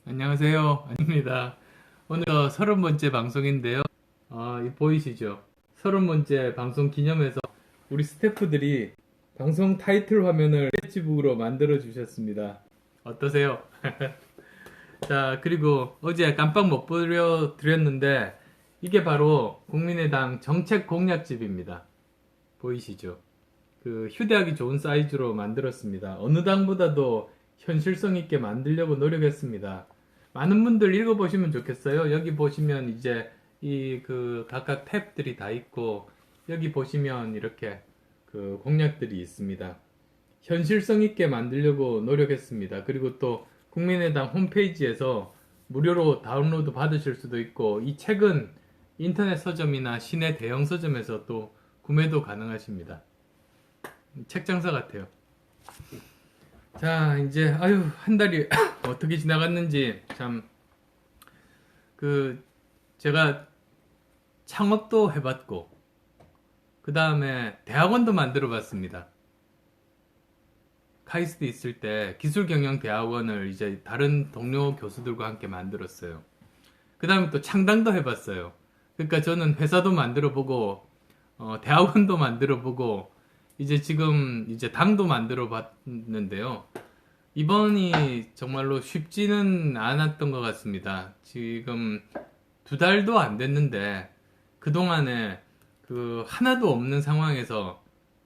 안녕하세요. 아닙니다. 오늘 30번째 방송인데요. 보이시죠? 30번째 방송 기념해서 우리 스태프들이 방송 타이틀 화면을 스케치북으로 만들어 주셨습니다. 어떠세요? 자, 그리고 어제 깜빡 못 보여드렸는데 이게 바로 국민의당 정책 공약집입니다. 보이시죠? 그 휴대하기 좋은 사이즈로 만들었습니다. 어느 당보다도 현실성 있게 만들려고 노력했습니다. 많은 분들 읽어보시면 좋겠어요. 여기 보시면 이제 이 그 각각 탭들이 다 있고 여기 보시면 이렇게 그 공약들이 있습니다. 현실성 있게 만들려고 노력했습니다. 그리고 또 국민의당 홈페이지에서 무료로 다운로드 받으실 수도 있고 이 책은 인터넷 서점이나 시내 대형 서점에서 또 구매도 가능하십니다. 책 장사 같아요. 자, 이제 한 달이 어떻게 지나갔는지 참 제가 창업도 해봤고 그 다음에 대학원도 만들어 봤습니다. 카이스트 있을 때 기술경영대학원을 이제 다른 동료 교수들과 함께 만들었어요. 그 다음에 또 창당도 해봤어요. 그러니까 저는 회사도 만들어 보고 대학원도 만들어 보고 이제 지금 이제 당도 만들어 봤는데요. 이번이 정말로 쉽지는 않았던 것 같습니다. 지금 2달도 안 됐는데 그동안에 하나도 없는 상황에서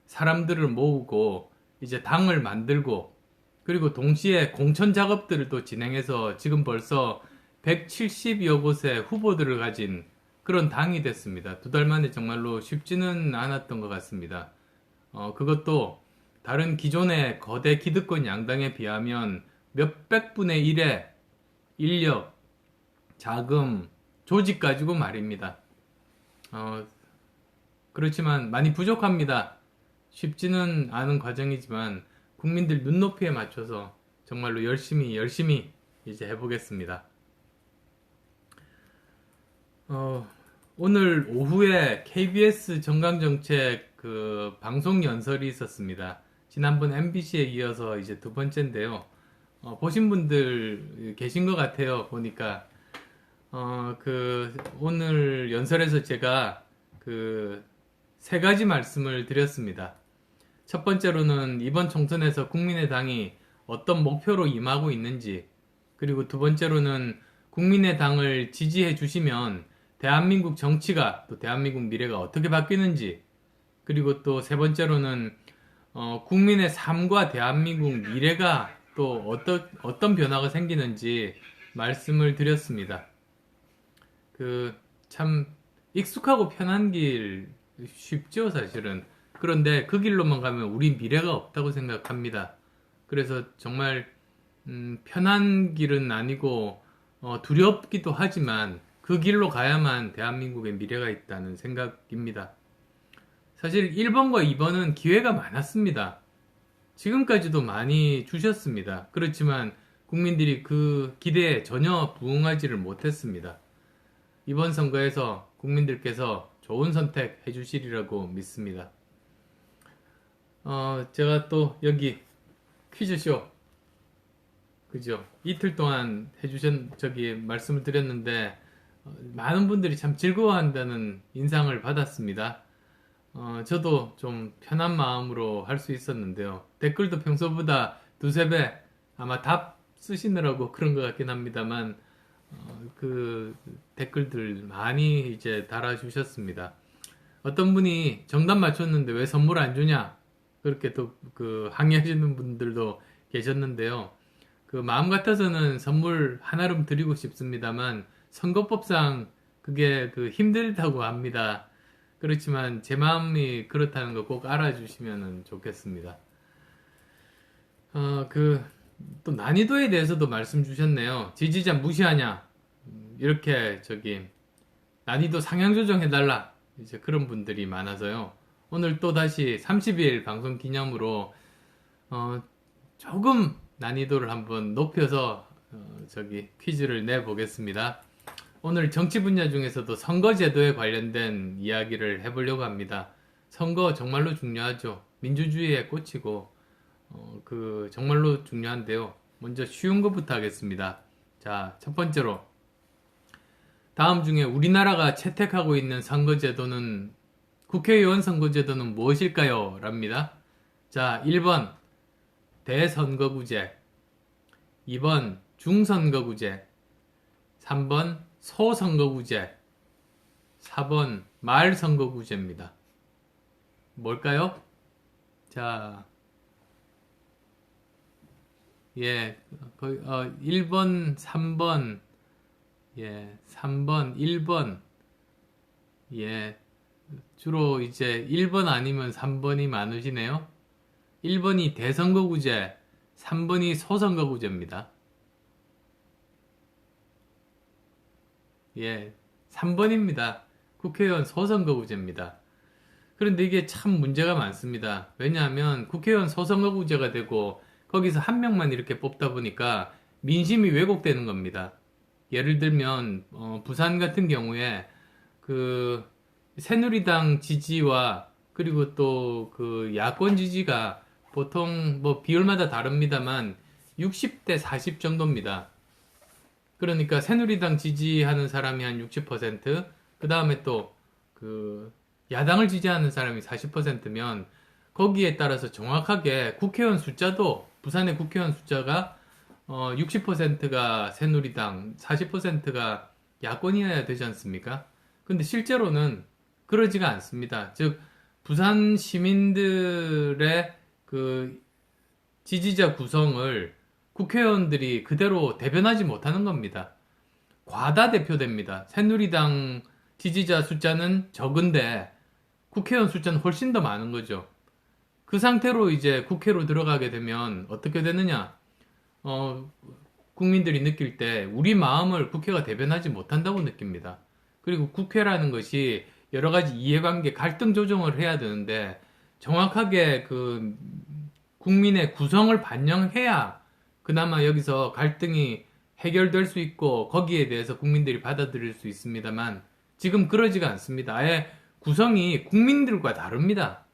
사람들을 모으고 이제 당을 만들고 그리고 동시에 공천 작업들을 또 진행해서 지금 벌써 170여 곳의 후보들을 가진 그런 당이 됐습니다. 2달 만에 정말로 쉽지는 않았던 것 같습니다. 그것도 다른 기존의 거대 기득권 양당에 비하면 몇백 분의 1의 인력, 자금, 조직 가지고 말입니다. 그렇지만 많이 부족합니다. 쉽지는 않은 과정이지만 국민들 눈높이에 맞춰서 정말로 열심히 이제 해보겠습니다. 오늘 오후에 KBS 정강정책 방송 연설이 있었습니다. 지난번 MBC에 이어서 이제 2번째인데요. 보신 분들 계신 것 같아요. 보니까 오늘 연설에서 제가 3가지 말씀을 드렸습니다. 첫 번째로는 이번 총선에서 국민의당이 어떤 목표로 임하고 있는지, 그리고 2번째로는 국민의당을 지지해 주시면 대한민국 정치가 또 대한민국 미래가 어떻게 바뀌는지, 그리고 또 3번째로는 국민의 삶과 대한민국 미래가 또 어떤 변화가 생기는지 말씀을 드렸습니다. 참 익숙하고 편한 길 쉽죠, 사실은. 그런데 그 길로만 가면 우리 미래가 없다고 생각합니다. 그래서 정말 편한 길은 아니고 두렵기도 하지만 그 길로 가야만 대한민국의 미래가 있다는 생각입니다. 사실 1번과 2번은 기회가 많았습니다. 지금까지도 많이 주셨습니다. 그렇지만 국민들이 그 기대에 전혀 부응하지를 못했습니다. 이번 선거에서 국민들께서 좋은 선택 해주시리라고 믿습니다. 제가 또 여기 퀴즈쇼, 그죠? 이틀 동안 말씀을 드렸는데, 많은 분들이 참 즐거워한다는 인상을 받았습니다. 저도 좀 편한 마음으로 할 수 있었는데요. 댓글도 평소보다 2~3배 아마 답 쓰시느라고 그런 것 같긴 합니다만, 댓글들 많이 이제 달아주셨습니다. 어떤 분이 정답 맞췄는데 왜 선물 안 주냐? 그렇게 또 항의하시는 분들도 계셨는데요. 마음 같아서는 선물 하나름 드리고 싶습니다만 선거법상 그게 힘들다고 합니다. 그렇지만 제 마음이 그렇다는 거 꼭 알아주시면 좋겠습니다. 또 난이도에 대해서도 말씀 주셨네요. 지지자 무시하냐? 이렇게 난이도 상향 조정해달라. 이제 그런 분들이 많아서요. 오늘 또 다시 30일 방송 기념으로 조금 난이도를 한번 높여서 퀴즈를 내보겠습니다. 오늘 정치 분야 중에서도 선거제도에 관련된 이야기를 해보려고 합니다. 선거 정말로 중요하죠. 민주주의의 꽃이고 정말로 중요한데요. 먼저 쉬운 것부터 하겠습니다. 자, 첫 번째로 다음 중에 우리나라가 채택하고 있는 선거제도는 국회의원 선거제도는 무엇일까요? 랍니다. 자, 1번 대선거구제, 2번 중선거구제, 3번 소선거구제, 4번 말선거구제입니다. 뭘까요? 자, 1번, 3번, 3번, 1번, 주로 이제 1번 아니면 3번이 많으시네요. 1번이 대선거구제, 3번이 소선거구제입니다. 3번입니다. 국회의원 소선거구제입니다. 그런데 이게 참 문제가 많습니다. 왜냐하면 국회의원 소선거구제가 되고 거기서 한 명만 이렇게 뽑다 보니까 민심이 왜곡되는 겁니다. 예를 들면 부산 같은 경우에 그 새누리당 지지와 그리고 또 그 야권 지지가 보통 뭐 비율마다 다릅니다만 60대 40 정도입니다. 그러니까 새누리당 지지하는 사람이 한 60%, 그 다음에 또 그 야당을 지지하는 사람이 40%면 거기에 따라서 정확하게 국회의원 숫자도 부산의 국회의원 숫자가 60%가 새누리당, 40%가 야권이어야 되지 않습니까? 근데 실제로는 그러지가 않습니다. 즉 부산 시민들의 그 지지자 구성을 국회의원들이 그대로 대변하지 못하는 겁니다. 과다대표됩니다. 새누리당 지지자 숫자는 적은데 국회의원 숫자는 훨씬 더 많은 거죠. 그 상태로 이제 국회로 들어가게 되면 어떻게 되느냐? 국민들이 느낄 때 우리 마음을 국회가 대변하지 못한다고 느낍니다. 그리고 국회라는 것이 여러 가지 이해관계, 갈등 조정을 해야 되는데 정확하게 그 국민의 구성을 반영해야 그나마 여기서 갈등이 해결될 수 있고 거기에 대해서 국민들이 받아들일 수 있습니다만 지금 그러지가 않습니다. 아예 구성이 국민들과 다릅니다.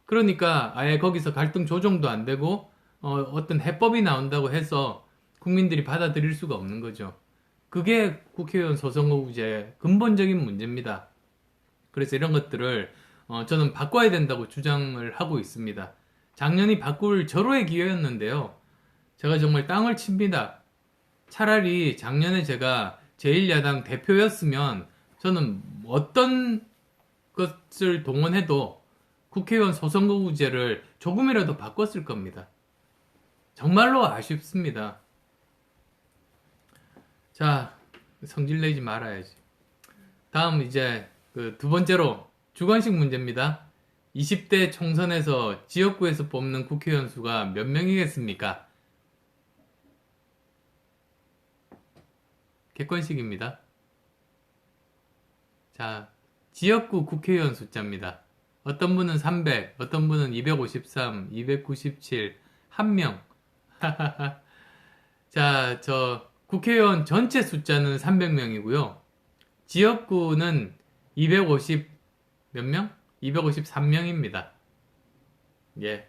그러니까 아예 거기서 갈등 조정도 안 되고 어떤 해법이 나온다고 해서 국민들이 받아들일 수가 없는 거죠. 그게 국회의원 소선거구제의 근본적인 문제입니다. 그래서 이런 것들을 저는 바꿔야 된다고 주장을 하고 있습니다. 작년이 바꿀 절호의 기회였는데요. 제가 정말 땅을 칩니다. 차라리 작년에 제가 제1야당 대표였으면 저는 어떤 것을 동원해도 국회의원 소선거구제를 조금이라도 바꿨을 겁니다. 정말로 아쉽습니다. 자, 성질내지 말아야지. 다음 이제 그 두 번째로 주관식 문제입니다. 20대 총선에서 지역구에서 뽑는 국회의원 수가 몇 명이겠습니까? 객관식입니다. 자, 지역구 국회의원 숫자입니다. 어떤 분은 300, 어떤 분은 253, 297, 1명. 자, 저 국회의원 전체 숫자는 300명이고요. 지역구는 250 몇 명? 253명입니다. 예.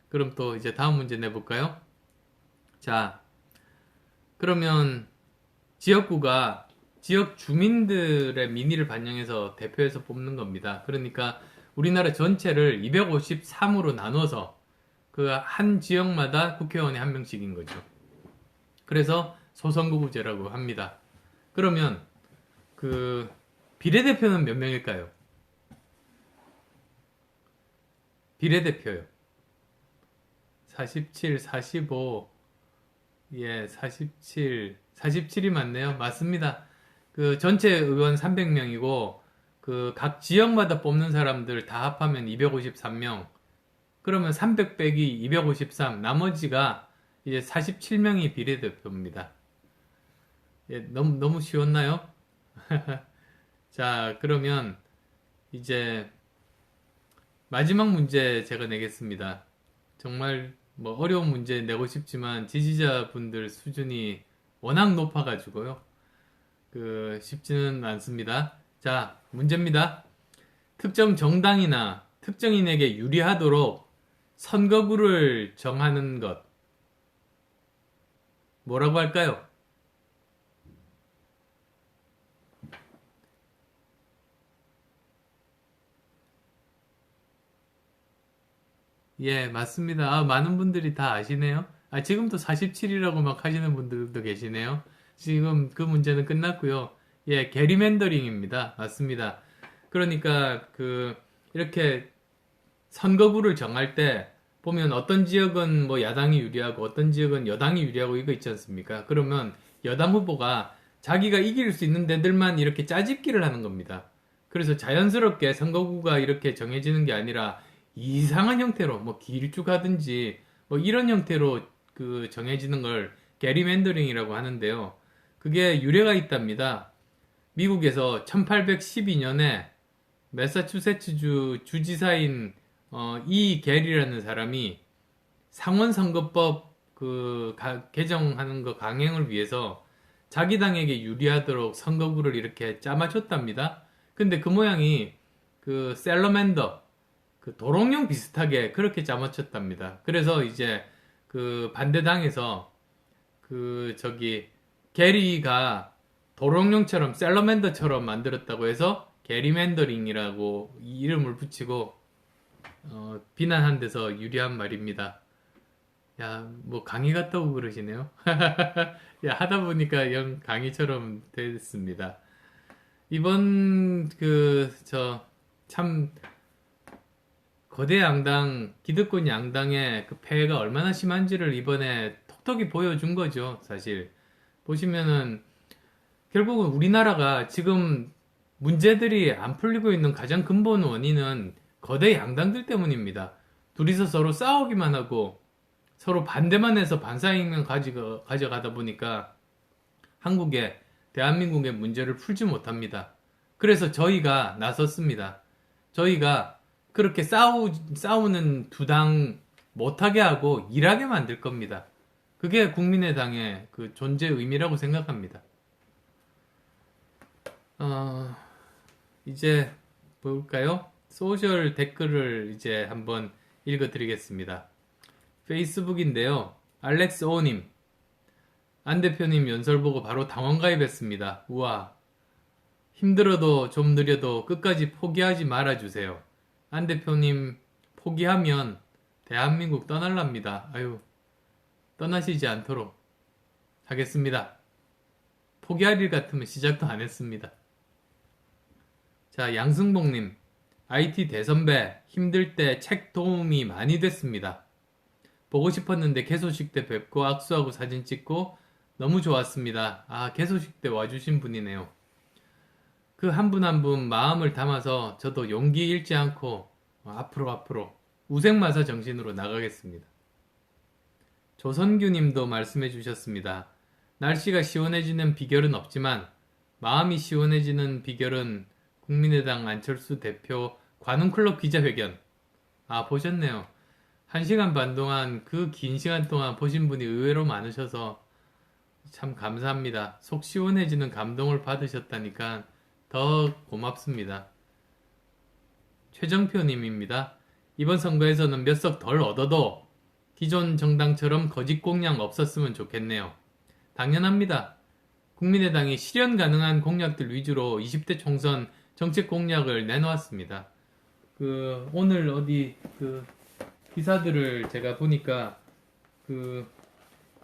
그럼 또 이제 다음 문제 내볼까요? 자, 그러면 지역구가 지역 주민들의 민의를 반영해서 대표해서 뽑는 겁니다. 그러니까 우리나라 전체를 253으로 나눠서 그 한 지역마다 국회의원이 한 명씩인 거죠. 그래서 소선거구제라고 합니다. 그러면 그 비례대표는 몇 명일까요? 비례대표요. 47, 45, 47이 맞네요. 맞습니다. 그 전체 의원 300명이고 그 각 지역마다 뽑는 사람들 다 합하면 253명. 그러면 300 빼기 253, 나머지가 이제 47명이 비례대표입니다. 너무 쉬웠나요? 자, 그러면 이제 마지막 문제 제가 내겠습니다. 정말 뭐 어려운 문제 내고 싶지만 지지자분들 수준이 워낙 높아가지고요. 쉽지는 않습니다. 자, 문제입니다. 특정 정당이나 특정인에게 유리하도록 선거구를 정하는 것. 뭐라고 할까요? 예, 맞습니다. 아, 많은 분들이 다 아시네요. 아, 지금도 47이라고 막 하시는 분들도 계시네요. 지금 그 문제는 끝났고요. 예, 게리맨더링입니다. 맞습니다. 그러니까 이렇게 선거구를 정할 때 보면 어떤 지역은 뭐 야당이 유리하고 어떤 지역은 여당이 유리하고 이거 있지 않습니까? 그러면 여당 후보가 자기가 이길 수 있는 데들만 이렇게 짜집기를 하는 겁니다. 그래서 자연스럽게 선거구가 이렇게 정해지는 게 아니라 이상한 형태로 뭐 길쭉하든지 뭐 이런 형태로 정해지는 걸 게리맨더링이라고 하는데요. 그게 유래가 있답니다. 미국에서 1812년에 매사추세츠주 주지사인 이 게리라는 사람이 상원선거법 개정하는 거 강행을 위해서 자기 당에게 유리하도록 선거구를 이렇게 짜맞췄답니다. 근데 그 모양이 셀러맨더 도롱뇽 비슷하게 그렇게 짜맞췄답니다. 그래서 이제 반대당에서 게리가 도롱뇽처럼 셀러맨더처럼 만들었다고 해서 게리맨더링이라고 이름을 붙이고 비난한 데서 유리한 말입니다. 야, 뭐 강의 같다고 그러시네요. 야, 하다 보니까 영 강의처럼 됐습니다. 이번 참 거대 양당, 기득권 양당의 그 폐해가 얼마나 심한지를 이번에 톡톡히 보여준 거죠, 사실. 보시면은 결국은 우리나라가 지금 문제들이 안 풀리고 있는 가장 근본 원인은 거대 양당들 때문입니다. 둘이서 서로 싸우기만 하고 서로 반대만 해서 반사이익만 가져가다 보니까 대한민국의 문제를 풀지 못합니다. 그래서 저희가 나섰습니다. 저희가 그렇게 싸우는 두 당 못하게 하고 일하게 만들 겁니다. 그게 국민의당의 그 존재 의미라고 생각합니다. 이제 볼까요? 소셜 댓글을 이제 한번 읽어드리겠습니다. 페이스북인데요. 알렉스 오님, 안 대표님 연설 보고 바로 당원 가입했습니다. 우와, 힘들어도 좀 느려도 끝까지 포기하지 말아주세요. 안 대표님 포기하면 대한민국 떠날랍니다. 아유, 떠나시지 않도록 하겠습니다. 포기할 일 같으면 시작도 안 했습니다. 자, 양승복님, IT 대선배, 힘들 때 책 도움이 많이 됐습니다. 보고 싶었는데 개소식 때 뵙고 악수하고 사진 찍고 너무 좋았습니다. 아, 개소식 때 와주신 분이네요. 그 한 분 한 분 마음을 담아서 저도 용기 잃지 않고 앞으로 우생마사 정신으로 나가겠습니다. 조선규님도 말씀해 주셨습니다. 날씨가 시원해지는 비결은 없지만 마음이 시원해지는 비결은 국민의당 안철수 대표 관훈클럽 기자회견. 아, 보셨네요. 1시간 반 동안 그 긴 시간 동안 보신 분이 의외로 많으셔서 참 감사합니다. 속 시원해지는 감동을 받으셨다니까 더 고맙습니다. 최정표님입니다. 이번 선거에서는 몇 석 덜 얻어도 기존 정당처럼 거짓 공약 없었으면 좋겠네요. 당연합니다. 국민의당이 실현 가능한 공약들 위주로 20대 총선 정책 공약을 내놓았습니다. 오늘 어디 기사들을 제가 보니까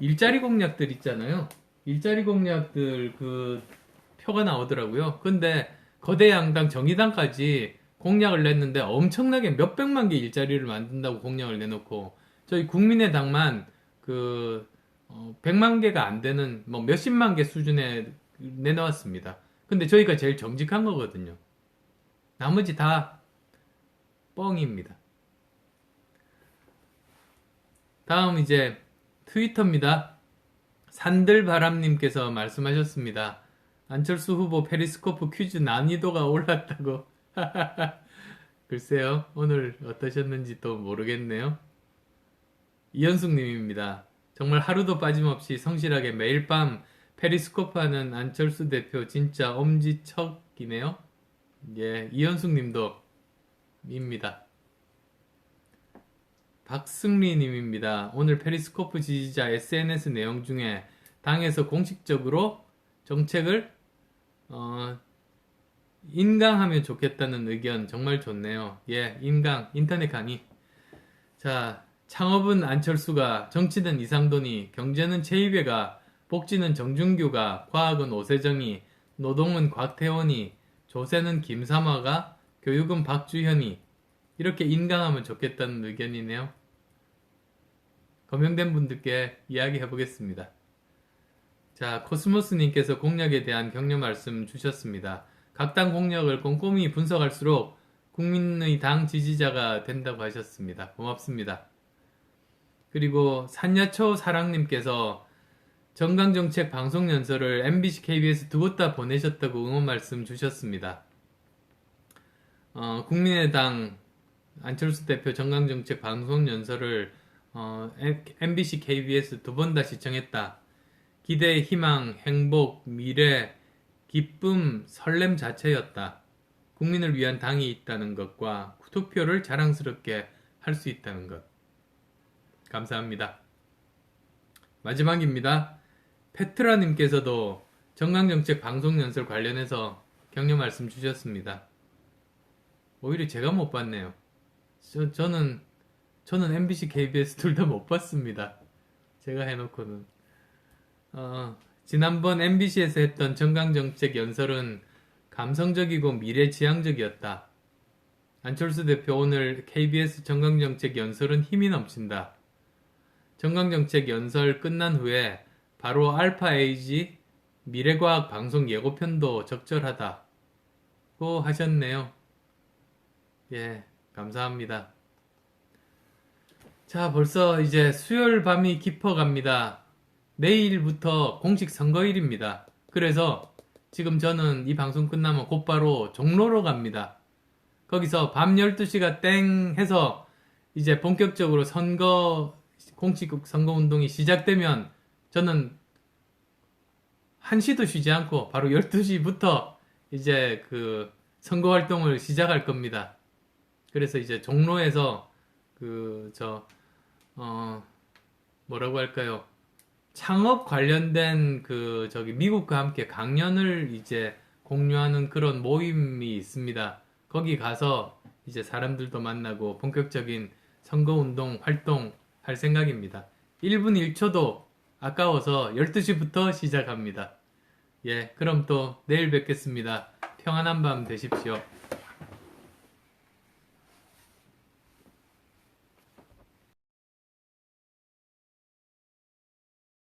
일자리 공약들 있잖아요. 일자리 공약들 표가 나오더라고요. 근데 거대 양당 정의당까지 공약을 냈는데 엄청나게 몇백만 개 일자리를 만든다고 공약을 내놓고 저희 국민의당만 100만 개가 안 되는 뭐 몇십만 개 수준에 내놓았습니다. 근데 저희가 제일 정직한 거거든요. 나머지 다 뻥입니다. 다음 이제 트위터입니다. 산들바람님께서 말씀하셨습니다. 안철수 후보 페리스코프 퀴즈 난이도가 올랐다고. 글쎄요, 오늘 어떠셨는지 또 모르겠네요. 이현숙님입니다. 정말 하루도 빠짐없이 성실하게 매일 밤 페리스코프 하는 안철수 대표 진짜 엄지척이네요. 예, 이현숙님도 입니다. 박승리님입니다. 오늘 페리스코프 지지자 SNS 내용 중에 당에서 공식적으로 정책을 인강하면 좋겠다는 의견 정말 좋네요. 예, 인강, 인터넷 강의. 자, 창업은 안철수가, 정치는 이상돈이, 경제는 최이배가, 복지는 정준규가, 과학은 오세정이, 노동은 곽태원이, 조세는 김삼화가, 교육은 박주현이. 이렇게 인강하면 좋겠다는 의견이네요. 거명된 분들께 이야기해 보겠습니다. 자, 코스모스님께서 공약에 대한 격려 말씀 주셨습니다. 각 당 공약을 꼼꼼히 분석할수록 국민의 당 지지자가 된다고 하셨습니다. 고맙습니다. 그리고 산야초 사랑님께서 정강정책 방송연설을 MBC, KBS 두 곳 다 보내셨다고 응원 말씀 주셨습니다. 국민의당 안철수 대표 정강정책 방송연설을 MBC, KBS 두 번 다 시청했다. 기대, 희망, 행복, 미래, 기쁨, 설렘 자체였다. 국민을 위한 당이 있다는 것과 투표를 자랑스럽게 할 수 있다는 것. 감사합니다. 마지막입니다. 페트라님께서도 정강정책 방송연설 관련해서 격려 말씀 주셨습니다. 오히려 제가 못 봤네요. 저는 MBC, KBS 둘 다 못 봤습니다. 제가 해놓고는. 지난번 MBC에서 했던 정강정책 연설은 감성적이고 미래지향적이었다. 안철수 대표 오늘 KBS 정강정책 연설은 힘이 넘친다. 정강정책 연설 끝난 후에 바로 알파에이지 미래과학 방송 예고편도 적절하다고 하셨네요. 예, 감사합니다. 자, 벌써 이제 수요일 밤이 깊어갑니다. 내일부터 공식 선거일입니다. 그래서 지금 저는 이 방송 끝나면 곧바로 종로로 갑니다. 거기서 밤 12시가 땡 해서 이제 본격적으로 공식 선거운동이 시작되면 저는 1시도 쉬지 않고 바로 12시부터 이제 그 선거활동을 시작할 겁니다. 그래서 이제 종로에서 뭐라고 할까요? 창업 관련된 미국과 함께 강연을 이제 공유하는 그런 모임이 있습니다. 거기 가서 이제 사람들도 만나고 본격적인 선거운동 활동할 생각입니다. 1분 1초도 아까워서 12시부터 시작합니다. 예, 그럼 또 내일 뵙겠습니다. 평안한 밤 되십시오.